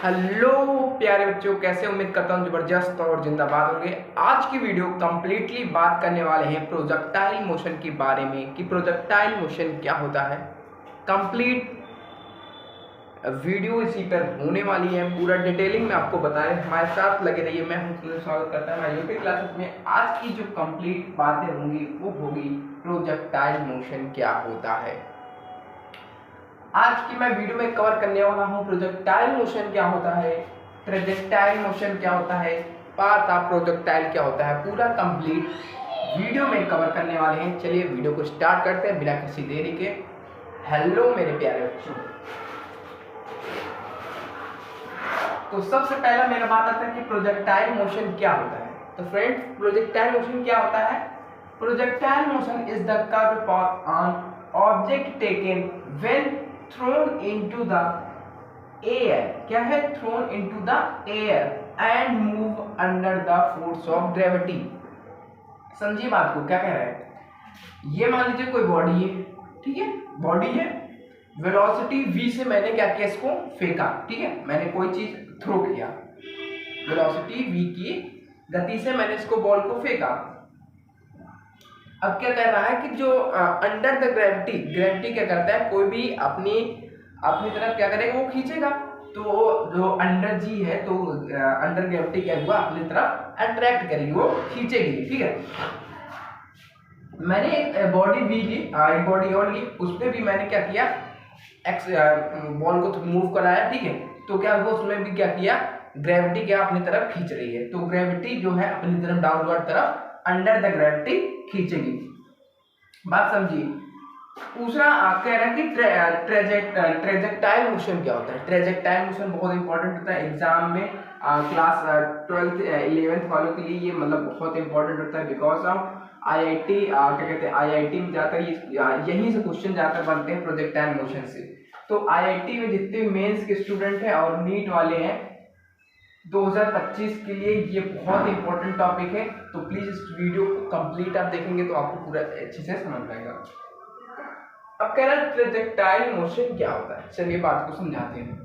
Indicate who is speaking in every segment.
Speaker 1: Hello प्यारे बच्चों, कैसे? उम्मीद करता हूँ जबरदस्त और जिंदाबाद होंगे। आज की वीडियो कंप्लीटली बात करने वाले हैं प्रोजेक्टाइल मोशन के बारे में कि प्रोजेक्टाइल मोशन क्या होता है। कंप्लीट वीडियो इसी पर होने वाली है, पूरा डिटेलिंग में आपको बताएं। हमारे साथ लगे रहिए। मैं हूं स्वागत करता हूं हमारी यूट्यूब क्लासेस में। आज की जो कंप्लीट बातें होंगी वो होगी प्रोजेक्टाइल मोशन क्या होता है। आज की मैं वीडियो में कवर करने वाला हूं प्रोजेक्टाइल मोशन क्या होता है, ट्रेजेक्टाइल मोशन क्या होता है, पाथ ऑफ प्रोजेक्टाइल क्या होता है। पूरा कंप्लीट वीडियो में कवर करने वाले हैं। चलिए वीडियो को स्टार्ट करते हैं बिना किसी देरी के। हेलो मेरे प्यारे बच्चों, तो सबसे पहला मेरा बात आता है कि प्रोजेक्टाइल मोशन क्या होता है। तो फ्रेंड्स, प्रोजेक्टाइल मोशन क्या होता है? Projectile motion is the curve path on object taken when throne into the air. क्या है? Throne into the air and move under the force of gravity. समझिए बात को, क्या कह रहा है? ये मान लीजिए कोई बॉडी है, ठीक है, बॉडी है, वेलोसिटी v से मैंने क्या किया, इसको फेंका, ठीक है, मैंने कोई चीज थ्रो किया, वेलोसिटी v की गति से मैंने इसको बॉल को फेंका। अब क्या कह रहा है कि जो अंडर द ग्रेविटी, ग्रेविटी क्या करता है, कोई भी अपनी तरफ क्या करेगा, वो खींचेगा। तो जो अंडर जी है, तो अंडर ग्रेविटी क्या हुआ, अपनी तरफ अट्रैक्ट करेगी, वो खींचेगी, ठीक है। मैंने एक बॉडी वी ली, एक बॉडी और ली, उस पर भी मैंने क्या किया, बॉल को मूव कराया, ठीक है। तो क्या हुआ, उसमें भी क्या किया, ग्रेविटी क्या अपनी तरफ खींच रही है। तो ग्रेविटी जो है अपनी तरफ डाउनवर्ड तरफ अंडर द ग्रेविटी खींचेगी। बात समझिए। दूसरा कह रहा है कि ट्रेजेक्टाइल मोशन क्या होता है। ट्रेजेक्टाइल मोशन बहुत इंपॉर्टेंट होता है एग्जाम में, क्लास 12th 11th वालों के लिए ये मतलब बहुत इंपॉर्टेंट होता है। बिकॉज ऑफ आईआईटी क्या कहते हैं, आईआईटी में जाकर यहीं से क्वेश्चन जाकर बनते हैं प्रोजेक्टाइल मोशन से। तो आईआईटी में जितने मेंस के स्टूडेंट हैं और नीट वाले हैं 2025 के लिए ये बहुत इंपॉर्टेंट टॉपिक है। तो प्लीज इस वीडियो को कंप्लीट आप देखेंगे तो आपको पूरा अच्छे से समझ आएगा। अब कह रहा है ट्रेजेक्टाइल मोशन क्या होता है। चलिए बात को समझाते हैं,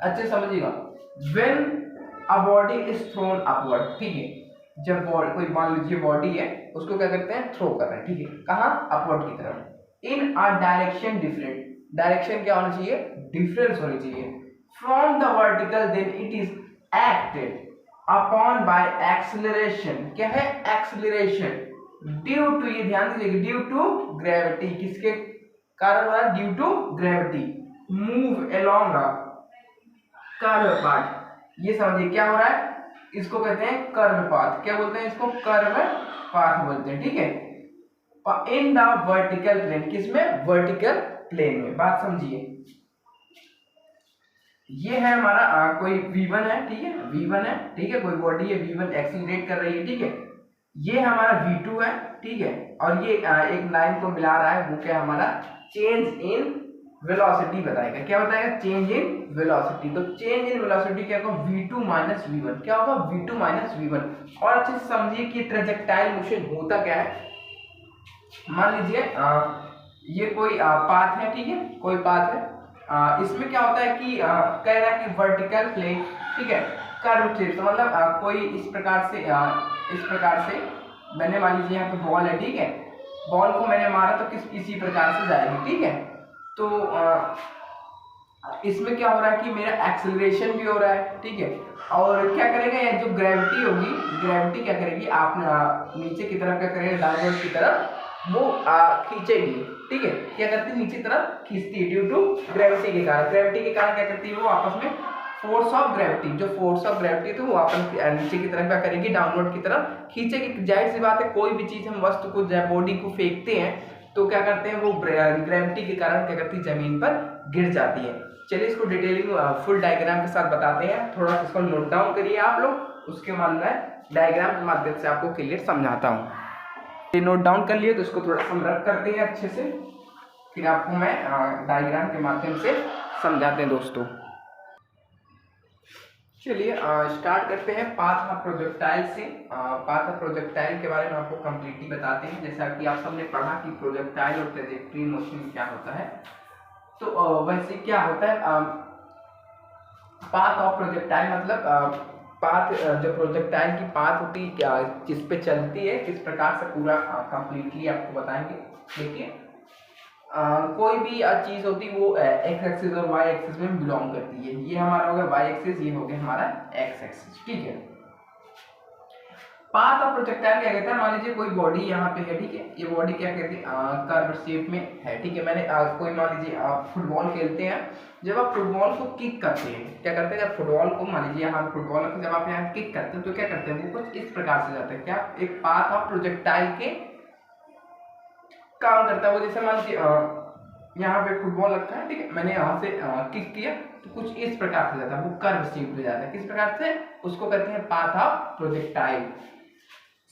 Speaker 1: अच्छे समझिएगा। When a body is throne upward, ठीक है, जब कोई मान लीजिए बॉडी है, उसको क्या करते हैं, थ्रो कर रहे हैं, ठीक है, कहाँ, अपवर्ड की तरफ, in a direction different, direction क्या होना चाहिए, डिफरेंस होनी चाहिए, from the vertical, then it is acted upon by acceleration. क्या है, एक्सेलरेशन, ड्यू टू, ये ध्यान दीजिए, ड्यू टू ग्रेविटी, किसके कारण हो रहा है, due to gravity, move along a curve path. ये समझिए क्या हो रहा है, इसको कहते हैं कर्व पाथ। क्या बोलते हैं इसको, कर्व पाथ बोलते हैं, ठीक है, इन द वर्टिकल प्लेन, किसमें, वर्टिकल प्लेन में। बात समझिए। ये है हमारा कोई v1 है, ठीक है, v1 है, ठीक है, कोई बॉडी है, v1 एक्सीलरेट कर रही है, ठीक है। ये हमारा v2 है, ठीक है, और ये एक लाइन को मिला रहा है, वो क्या हमारा चेंज इन वेलोसिटी बताएगा। क्या बताएगा, चेंज इन वेलोसिटी। तो चेंज इन वेलोसिटी क्या होगा, v2 माइनस v1, क्या होगा, v2 माइनस v1। और अच्छे से समझिए कि ट्रेजेक्टाइल मोशन होता क्या है। मान लीजिए ये कोई पाथ है, ठीक है, कोई पाथ है, इसमें क्या होता है कि कह रहा है कि वर्टिकल प्लेन, ठीक है, कर्व शेप, तो मतलब कोई इस प्रकार से मैंने, मान लीजिए यहाँ पे बॉल है, ठीक है, बॉल को मैंने मारा तो इसी प्रकार से जाएगी, ठीक है। तो इसमें क्या हो रहा है कि मेरा एक्सेलरेशन भी हो रहा है, ठीक है, और क्या करेगा, ये जो ग्रेविटी होगी, ग्रेविटी क्या करेगी, आप नीचे की तरफ क्या करेगा, डाउनवर्ड की तरफ वो खींचेगी, ठीक है, क्या करती है, नीचे तरफ खींचती है, ड्यू टू ग्रेविटी के कारण। ग्रेविटी के कारण क्या करती है, वो आपस में फोर्स ऑफ ग्रेविटी, जो फोर्स ऑफ ग्रेविटी तो वो आपस नीचे की तरफ क्या करेगी, डाउनवर्ड की तरफ खींचेगी। जाहिर सी बात है, कोई भी चीज हम वस्तु को, बॉडी को फेंकते हैं तो क्या करते हैं, वो ग्रेविटी के कारण क्या करती है, जमीन पर गिर जाती है। चलिए इसको डिटेलिंग फुल डायग्राम के साथ बताते हैं। थोड़ा सा इसको नोट डाउन करिए आप लोग, उसके बाद मैं डायग्राम के माध्यम से आपको क्लियर समझाता हूँ। ये नोट डाउन कर लिए तो इसको थोड़ा हम रख करते हैं अच्छे से, फिर आपको मैं डायग्राम के माध्यम से समझाते हैं दोस्तों। चलिए स्टार्ट करते हैं पाथ ऑफ प्रोजेक्टाइल से। पाथ ऑफ प्रोजेक्टाइल के बारे में आपको कंप्लीटली बताते हैं। जैसा कि आप सबने पढ़ा कि प्रोजेक्टाइल और ट्रेजेक्टरी मोशन क्या होता है। तो वैसे क्या होता है, पाथ ऑफ प्रोजेक्टाइल मतलब पाथ, जो प्रोजेक्टाइल की पाथ होती है क्या, जिस पे चलती है, किस प्रकार से पूरा कंप्लीटली आपको बताएंगे। देखिए कोई भी चीज होती है वो एक्स एक्सिस और वाई एक्सिस में बिलोंग करती है। ये हमारा हो गया वाई एक्सिस, ये हो गया हमारा एक्स एक्सिस, ठीक है। पाथ ऑफ प्रोजेक्टाइल क्या कहता है, मान लीजिए कोई बॉडी यहाँ पे है, ठीक है, ये बॉडी क्या कहती है कर्व शेप में है, ठीक है। मैंने कोई मान लीजिए आप फुटबॉल खेलते हैं, जब आप फुटबॉल को किक करते हैं, क्या करते हैं, जब फुटबॉल को मान लीजिए यहाँ फुटबॉल को जब आप यहाँ किक करते हैं तो क्या करते हैं, वो कुछ इस प्रकार से जाता है, क्या एक पाथ ऑफ प्रोजेक्टाइल के काम करता है वो। जैसे मान लीजिए यहाँ पे फुटबॉल रखा है, ठीक है, मैंने यहाँ से किक किया तो कुछ इस प्रकार से जाता है, वो कर्व शेप में जाता है, किस प्रकार से, उसको कहते हैं पाथ ऑफ प्रोजेक्टाइल,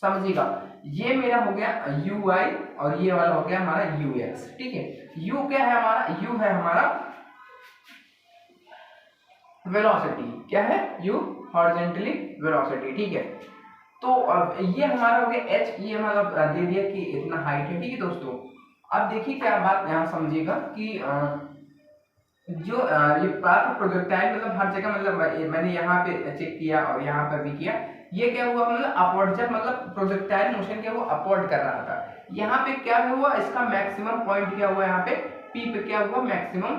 Speaker 1: समझिएगा। ये मेरा हो गया यू आई और ये वाला हो गया हमारा यू एक्स, ठीक है। यू क्या है हमारा, यू है हमारा वेलोसिटी, क्या है, यू हॉरिजॉन्टली वेलोसिटी, ठीक है। तो अब ये हमारा हो गया एच, ये मतलब दे दिया कि इतना हाइट है, ठीक है दोस्तों। अब देखिए क्या बात यहाँ समझिएगा कि जो ये पाथ प्रोजेक्टाइल मतलब हर जगह, मतलब मैंने यहाँ पे चेक किया और यहाँ पर भी किया, ये क्या हुआ मतलब अपवर्ड, जब मतलब प्रोजेक्टाइल मोशन क्या हुआ, अपवर्ड कर रहा था, यहाँ पे क्या हुआ, इसका मैक्सिमम पॉइंट क्या हुआ, यहाँ पे पी पे क्या हुआ, मैक्सिमम,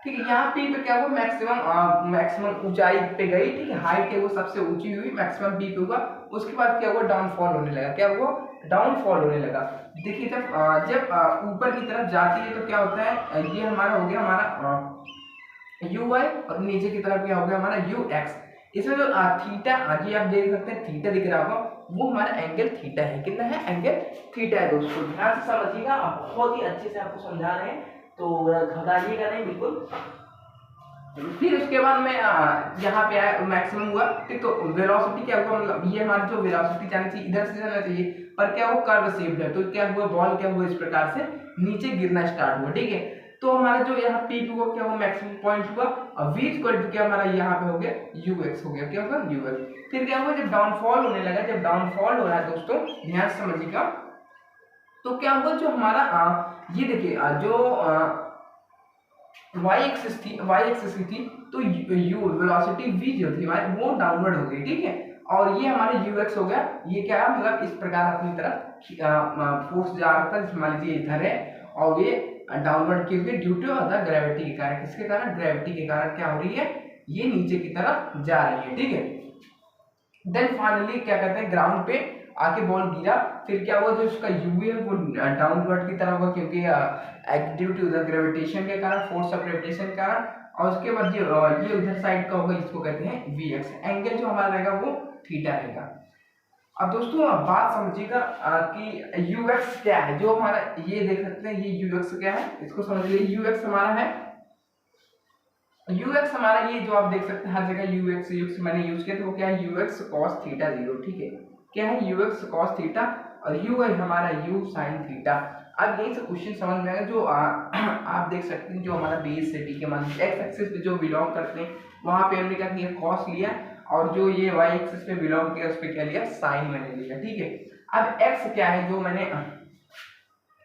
Speaker 1: ठीक है, यहाँ पी पे क्या हुआ, मैक्सिमम ऊंचाई पे गई, ठीक है, हाइट है वो सबसे ऊंची हुई, मैक्सिमम पी पे हुआ। उसके बाद क्या हुआ, डाउनफॉल होने लगा, क्या हुआ, डाउनफॉल होने लगा। देखिए जब ऊपर की तरफ जाती है तो क्या होता है, ये हमारा हो गया हमारा यू वाई और नीचे की तरफ क्या हो गया हमारा यू एक्स। इसमें जो थीटा, ये आप देख सकते हैं थीटा दिख रहा होगा, वो हमारा एंगल थीटा है, कितना है, एंगल थीटा है दोस्तों, ध्यान से समझिएगा, आप बहुत ही अच्छे से आपको समझा रहे हैं तो घबराइएगा नहीं बिल्कुल। फिर उसके बाद में यहाँ पे आया मैक्सिमम हुआ, ठीक, तो वेलोसिटी क्या हुआ, मतलब ये हमारी जो वेलोसिटी जानी चाहिए इधर से जाना चाहिए, पर क्या वो कर्व शेप्ड है, तो क्या हुआ, बॉल क्या हुआ, इस प्रकार से नीचे गिरना स्टार्ट हुआ, ठीक है। तो हमारा जो यहाँ पी हुआ क्या हुआ, मैक्सिमम पॉइंट हुआ, और वी इक्वल टू क्या हमारा यहाँ पे हो गया यू एक्स हो गया, क्या होगा यू एक्स। फिर क्या हुआ, जब डाउनफॉल होने लगा, जब डाउनफॉल हो रहा है दोस्तों ध्यान से समझिएगा, तो क्या हुआ, जो हमारा ये देखिए जो वाई एक्सिस थी, वाई एक्सिस की थी, तो यू वेलोसिटी वी जो थी वो डाउनवर्ड हो गई, ठीक है, और ये हमारे यू एक्स हो गया, ये क्या है, मतलब इस प्रकार अपनी तरफ फोर्स जा रहा था, मान लीजिए इधर है और ये डाउनवर्ड क्यों हुई, ड्यू टू द ग्रेविटी के कारण, किसके कारण, ग्रेविटी के कारण क्या हो रही है, ये नीचे की तरफ जा रही है, ठीक है। देन फाइनली क्या कहते हैं, ग्राउंड पे आके बॉल गिरा, फिर क्या हुआ, जो उसका यूवी है वो डाउनवर्ड की तरफ हुआ, क्योंकि ड्यू टू द ग्रेविटेशन के कारण, फोर्स ऑफ ग्रेविटेशन के कारण, और उसके बाद ये उधर साइड का होगा, इसको कहते हैं वी एक्स, एंगल जो हमारा रहेगा वो थीटा रहेगा। अब दोस्तों आप बात समझिएगा कि यू एक्स क्या है, जो हमारा ये देख सकते हैं, ये यू एक्स क्या है, इसको समझ लीजिए, यू एक्स हमारा है, यू एक्स हमारा ये जो आप देख सकते हैं हर जगह यू एक्स मैंने यूज किया, तो वो क्या है, यू एक्स कॉस थीटा 0, ठीक है, क्या है, यू एक्स कॉस थीटा, और यू है हमारा यू साइन थीटा। अब यही से क्वेश्चन समझ में आएगा, जो आप देख सकते हैं, जो हमारा बेस है, ठीक है, मान लीजिए एक्स एक्सिस पे जो बिलोंग करते हैं वहां पे हमने क्या किया, कॉस लिया, और जो ये वाई एक्सिस पे बिलोंग किया उस पे क्या लिया, साइन मैंने लिया, ठीक है। अब एक्स क्या है, जो मैंने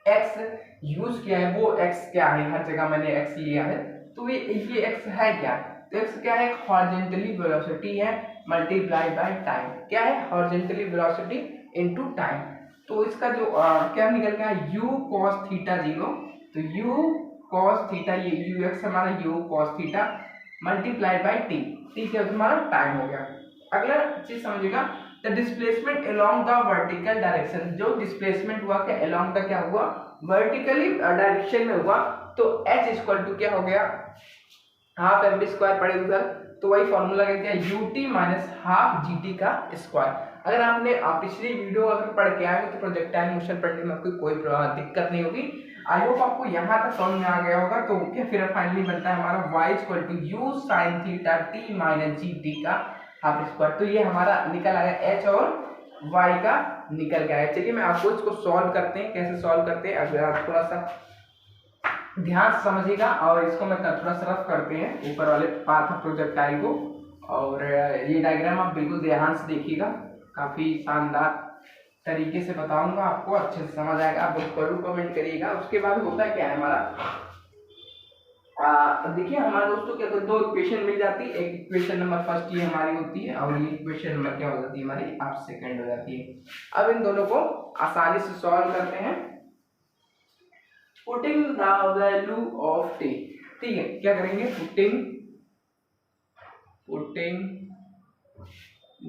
Speaker 1: एक्स यूज किया है वो एक्स क्या है, हर जगह मैंने एक्स लिया है, तो ये एक्स है क्या, तो एक्स क्या है, हॉरिजॉन्टली वेलोसिटी है मल्टीप्लाई बाय टाइम, क्या है, हॉरिजॉन्टली वेलोसिटी इनटू टाइम। तो इसका जो क्या निकल गया, u cos थीटा 0, तो u cos थीटा, ये u x हमारा u cos theta multiply by t, ठीक है, हमारा टाइम हो गया। अगला चीज समझिएगा, the displacement along the vertical direction, जो डिस्प्लेसमेंट हुआ क्या, अलोंग द क्या हुआ, वर्टिकली डायरेक्शन में हुआ, तो h इक्वल टू क्या हो गया, हाफ एम बी स्क्वायर पड़े उधर, तो वही फॉर्मूला क्या है, ut माइनस हाफ जीटी का स्क्वायर। अगर आपने पिछली वीडियो अगर पढ़ के आए तो प्रोजेक्टाइल मोशन पढ़ने में आपको कोई दिक्कत नहीं होगी। आई होप आपको यहाँ तक समझ में आ गया होगा। तो क्या फिर फाइनली बनता है हमारा y equal to u sine theta t minus g t का हाफ स्क्वायर। तो ये हमारा निकल आया h और y का निकल गया है। चलिए मैं आपको इसको सॉल्व करते हैं, कैसे सॉल्व करते हैं अगर आप थोड़ा सा ध्यान से समझिएगा, और इसको मैं थोड़ा सा रफ करते हैं ऊपर वाले पाथ ऑफ प्रोजेक्टाइल को। और ये डायग्राम आप बिल्कुल ध्यान से देखिएगा, काफी शानदार तरीके से बताऊंगा आपको, अच्छे से समझ आएगा। आप जरूर कमेंट करिएगा। उसके बाद होता है क्या है हमारा, देखिए हमारे दोस्तों क्या तो दो इक्वेशन मिल जाती है, एक इक्वेशन नंबर फर्स्ट ये हमारी होती है और ये इक्वेशन नंबर क्या हो जाती है हमारी आप सेकंड हो जाती है। अब इन दोनों को आसानी से सॉल्व करते हैं। Putting the value of T, ठीक है क्या करेंगे, putting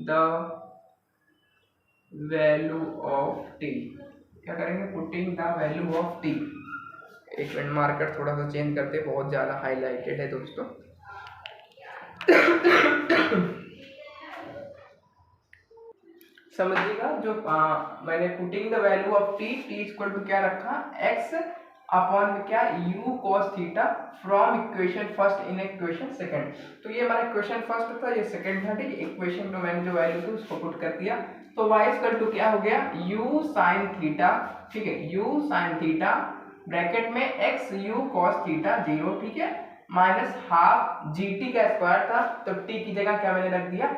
Speaker 1: the value of T, क्या करेंगे, putting the value of T. एक मिनट मार्कर थोड़ा सा चेंज करते, बहुत ज्यादा हाईलाइटेड है दोस्तों। समझिएगा जो मैंने putting the value of t, t equal to क्या रखा, एक्स अपॉन में क्या u cos theta from equation first in equation second. तो ये हमारा इक्वेशन फर्स्ट था, ये सेकंड था, ठीक है। इक्वेशन में मैंने जो वैल्यू थी उसको पुट कर दिया, तो y इक्वल टू क्या हो गया, u sin थीटा, ठीक है, u sin थीटा ब्रैकेट में x u cos थीटा 0, ठीक है, माइनस हाफ gt का स्क्वायर था, तो t की जगह क्या मैंने रख दिया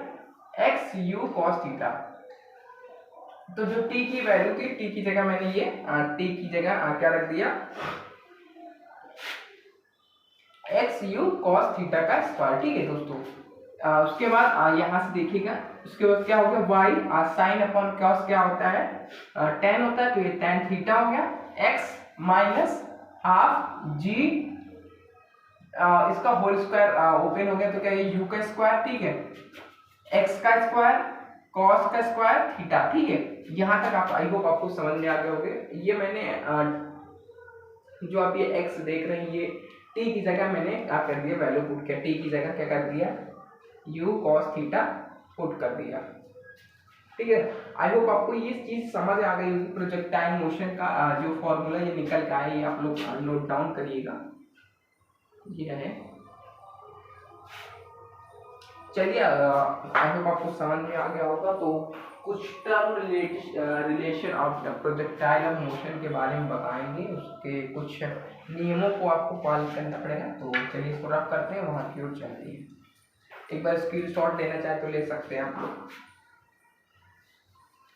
Speaker 1: x u cos थीटा। तो जो t की वैल्यू थी, t की जगह मैंने ये t की जगह क्या रख दिया, x u cos थीटा का स्क्वायर, ठीक है दोस्तों। उसके बाद यहाँ से देखिएगा, उसके बाद क्या हो गया y साइन अपॉन कॉस क्या होता है, tan होता है, तो ये tan थीटा हो गया, x माइनस हाफ g इसका होल स्क्वायर ओपन हो गया, तो क्या ये u का स्क्वायर, ठीक है, x का स्क्वायर cos का स्क्वायर थीटा, ठीक है। यहाँ तक आप आई होप आपको समझ में आ गए होंगे। ये मैंने जो आप ये x देख रहे हैं, ये t की जगह मैंने क्या कर दिया, वैल्यू पुट किया, t की जगह क्या कर दिया u cos थीटा पुट कर दिया, ठीक है। आई होप आपको ये चीज समझ आ गई होगी। प्रोजेक्टाइल मोशन का जो फॉर्मूला ये निकल के आया, ये आप लोग नोट डाउन करिएगा, ये है। चलिए आई होप आपको समझ में आ गया होगा। तो कुछ term relation of projectile of motion के बारे में बताएंगे, उसके कुछ नियमों को आपको फॉलो करना पड़ेगा। तो चलिए इसको रफ करते हैं, वहाँ की ओर चलते हैं। एक बार स्क्रीनशॉट लेना चाहे तो ले सकते हैं आप लोग।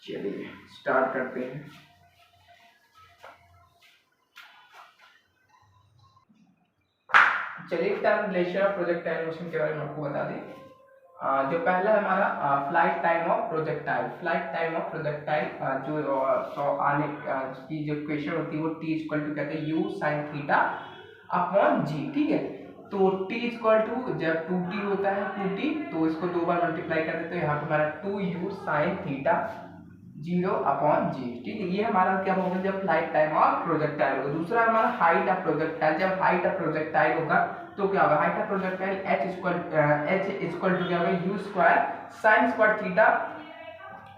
Speaker 1: चलिए स्टार्ट करते हैं। चलिए term relation of projectile motion के बारे में आपको बता दें। जो पहला है हमारा flight time of projectile, flight time of projectile जो आने की जो इक्वेशन होती है वो t इक्वल टू कहते हैं u sin theta upon g, ठीक है। तो t इक्वल टू जब 2t होता है 2t, तो इसको दो बार मल्टीप्लाई कर देते हैं, यहाँ पे हमारा 2u sin theta 0 upon g, ठीक है। ये हमारा क्या होगा जब फ्लाइट टाइम ऑफ प्रोजेक्टाइल होगा। दूसरा हमारा हाइट ऑफ प्रोजेक्टाइल, जब हाइट ऑफ प्रोजेक्टाइल होगा तो क्या होगा, height of projectile h equal to क्या होगा u square sin square theta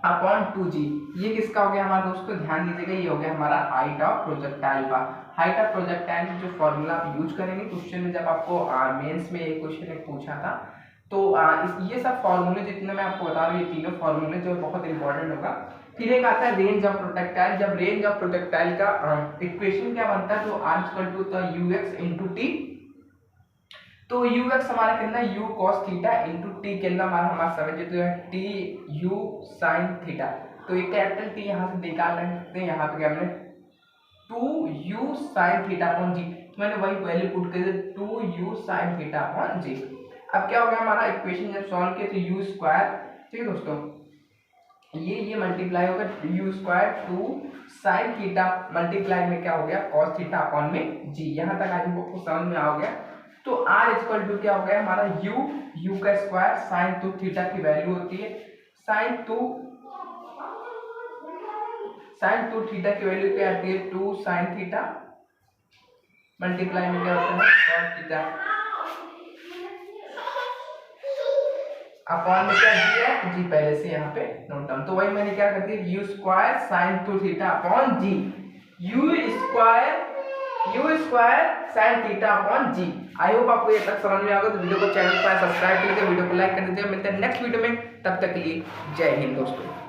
Speaker 1: upon 2g। ये किसका हो गया हमारे दोस्तों, ध्यान दीजिएगा, ये हो गया हमारा हाइट ऑफ प्रोजेक्टाइल का। हाइट ऑफ प्रोजेक्टाइल जो फॉर्मूला आप यूज करेंगे क्वेश्चन में, जब आपको मेंस में एक क्वेश्चन एक पूछा था, तो ये सब फॉर्मूले जितने मैं आपको बता रहा हूँ, ये तीनों फॉर्मूले जो बहुत इंपॉर्टेंट होगा। फिर एक आता है रेंज ऑफ प्रोजेक्टाइल, जब रेंज ऑफ प्रोजेक्टाइल का इक्वेशन क्या बनता है, तो r इक्वल टू होता है ux इंटू टी। तो ux हमारा कितना है u cos theta into T के अंदर हमारा समझे तो है t u sin थीटा। तो ये कैपिटल टी यहाँ से निकाल सकते हैं, यहाँ पे क्या मैंने 2u sin थीटा अपॉन जी, तो मैंने वही वैल्यू पुट कर दी 2u sin थीटा अपॉन जी। अब क्या हो गया हमारा इक्वेशन जब सॉल्व किया तो u स्क्वायर, ठीक है दोस्तों, ये मल्टीप्लाई होगा u square 2 sin theta multiply में क्या हो गया cos थीटा अपॉन में g। यहाँ तक आज आपको समझ में आ गया। तो r इक्वल टू क्या हो गया हमारा u का स्क्वायर sin 2 थीटा की वैल्यू होती है sin 2 थीटा की वैल्यू क्या आती है 2 sin थीटा मल्टीप्लाई में क्या होता है cos थीटा अपॉन में क्या जी है, जी पहले से यहाँ पे नोट डाउन। तो वही मैंने क्या कर दिया u square sin 2 theta upon g, u square sin theta upon g. I hope आपको ये तक समझ में आ गया। तो वीडियो को चैनल पर सब्सक्राइब कर लीजिए, वीडियो को लाइक कर दीजिए। मिलते हैं नेक्स्ट वीडियो में, तब तक के लिए जय हिंद दोस्तों।